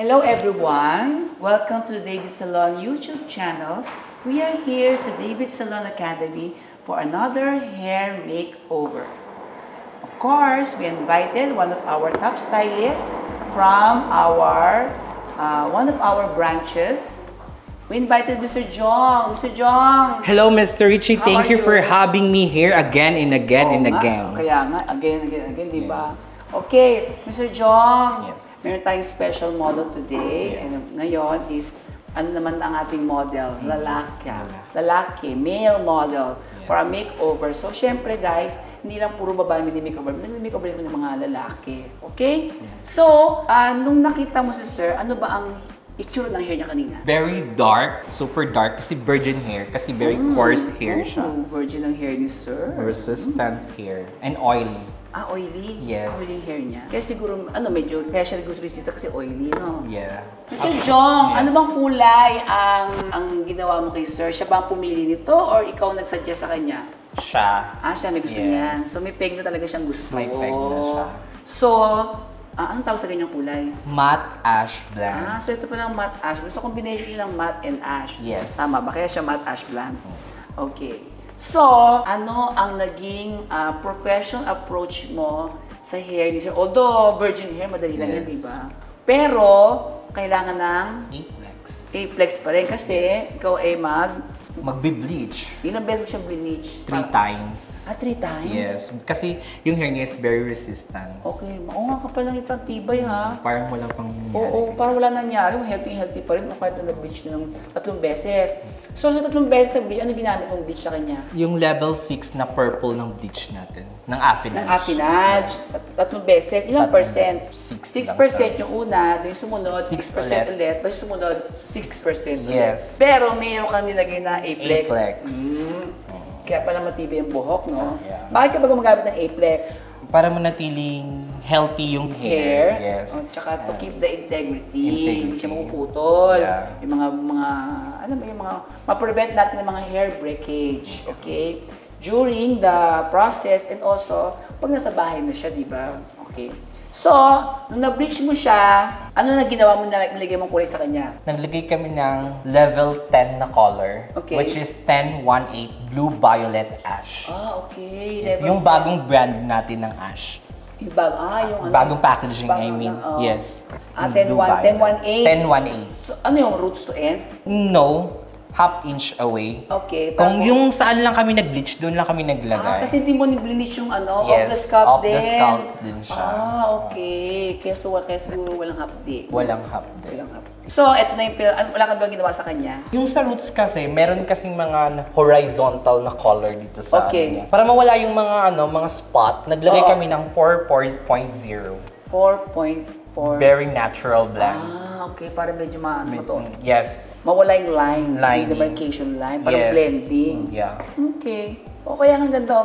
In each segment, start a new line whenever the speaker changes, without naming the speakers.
Hello everyone! Welcome to the David Salon YouTube channel. We are here sa David Salon Academy for another hair makeover. Of course, we invited one of our top stylists from one of our branches. We invited Mr. Jong. Mr. Jong!
Hello, Mr. Richie. Thank you for having me here again and again and again.
Kaya nga, again, di ba? Okay, Mr. Jong, meron tayong special model today. And ngayon is, ano naman ang ating model? Lalaki, male model for a makeover. So, syempre guys, hindi lang puro babae mini-makeover. Mini-makeover din ng mga lalaki. Okay? So, nung nakita mo si Sir, ano ba ang itsura ng hair niya kanina?
Very dark, super dark kasi virgin hair, kasi very coarse hair siya.
Virgin ang hair ni Sir.
Resistance hair and oily.
Oily?
Yes.
Oily yung hair niya. Kaya siguro, medyo, kaya siya gusto resistant kasi oily, no?
Yeah.
Mr. Jong, ano bang kulay ang ginawa mo kay Sir? Siya ba ang pumili nito or ikaw nag-suggest sa kanya?
Siya.
Siya may gusto niya. So may peg na talaga siyang gusto.
May peg na siya.
So, anong tawag sa ganyang kulay?
Matte ash blonde.
So ito pala ang matte ash. So combination siya ng matte and ash.
Yes.
Tama ba? Kaya siya matte ash blonde. Okay. So, ano ang naging professional approach mo sa hair ni Sir? Although virgin hair, madali lang yan, di ba? Pero, kailangan ng Aplex pa rin kasi ikaw ay
magbe-bleach.
Ilang beses mo siyang bleach?
3 times.
3 times?
Yes. Kasi yung hair niya is very resistant.
Okay. Oo nga ka palang itang tibay ha.
Parang walang pang nangyari.
Oo, parang wala nangyari. Healthy pa rin. Kahit na nag-bleach na ng 3 beses. So sa 3 beses nag-bleach, ano ginamit mong bleach sa kanya?
Yung level 6 na purple ng bleach natin. Ng affinage.
Ng affinage. Yes. 3 beses. Ilang percent? 6% yung una. Then sumunod, 6% ulit. Basta sumunod, 6% ulit.
Yes.
Pero mayroon kang nilagay na Aplex. Kaya pala matibay ang buhok, no?
Yeah.
Bakit ka ba gumagamit ng Aplex?
Para manatiling healthy yung hair. Yes.
Tsaka to keep the integrity. Hindi siya mapuputol.
Yeah.
Yung ma-prevent natin ng mga hair breakage. Okay? During the process and also, pag nasa bahay na siya, di ba? Okay. So, nung na-bleach mo siya, ano na ginawa mo na nilagay mong kulay sa kanya?
Naglagay kami ng level 10 na color, which is 1018 Blue Violet Ash.
Okay.
Yes, yung bagong brand natin ng ash.
Yung yung
bagong packaging, I mean. Yes.
1018?
1018.
So, ano yung roots to end?
No. Half inch away.
Okay.
Kung yung saan lang kami nag-bleach, doon lang kami naglagay.
Kasi hindi mo ni-bleach yung
yes,
off the scalp din.
Off the scalp din siya.
Okay. Kaya siguro walang hapdi.
Walang hapdi.
So, eto na yung, wala ka ba ginawa sa kanya?
Yung sa roots kasi, meron kasing mga horizontal na color dito sa
niya.
Para mawala yung mga spot, naglagay kami ng 4.0.
4.4.
Very natural blend.
Okay. Para medyo to.
Yes.
Mawala yung line.
Lining.
Demarcation line. Parang blending.
Yeah.
Okay. O kaya ang ganda.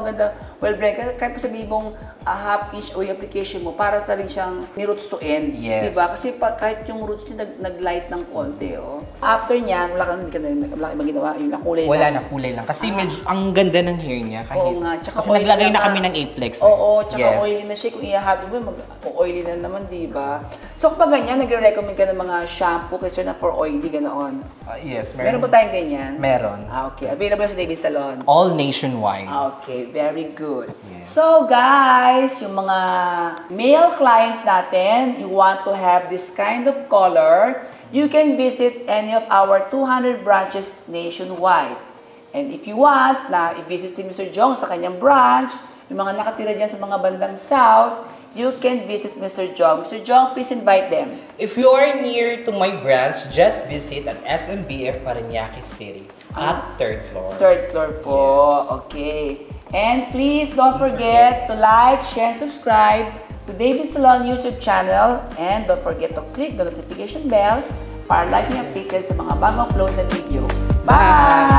Well, Brent, kahit sabihin mong half inch o yung application mo, para rin siyang ni roots to end.
Yes.
Diba? Kasi kahit yung roots niya nag-light ng konti, After niyan, wala ka bang ginawa? Yung kulay
wala na, kulay lang. Kasi medyo, ang ganda ng hair niya.
Oo nga. Tsaka
kasi naglagay na kami ng Aplex.
Oo, tsaka oily na siya. Kung ihahabi mo, oily na naman, diba? So kapag ganyan, nagre-recommend ka ng mga shampoo kasi na for oily, ganoon.
Yes,
meron ba tayong ganyan?
Meron.
Okay. Available sa David Salon?
All nationwide.
Okay, very good.
Yes.
So guys, yung mga male client natin, you want to have this kind of color, you can visit any of our 200 branches nationwide. And if you want na i-visit si Mr. Jong sa kanyang branch, yung mga nakatira dyan sa mga bandang south, you can visit Mr. Jong. Mr. Jong, please invite them.
If you are near to my branch, just visit at SMBF Parañaque City at 3rd floor.
3rd floor po. Yes. Okay. And please don't forget to like, share, and subscribe to David Salon YouTube channel. And don't forget to click the notification bell para lagi updated sa mga bagong upload na video. Bye!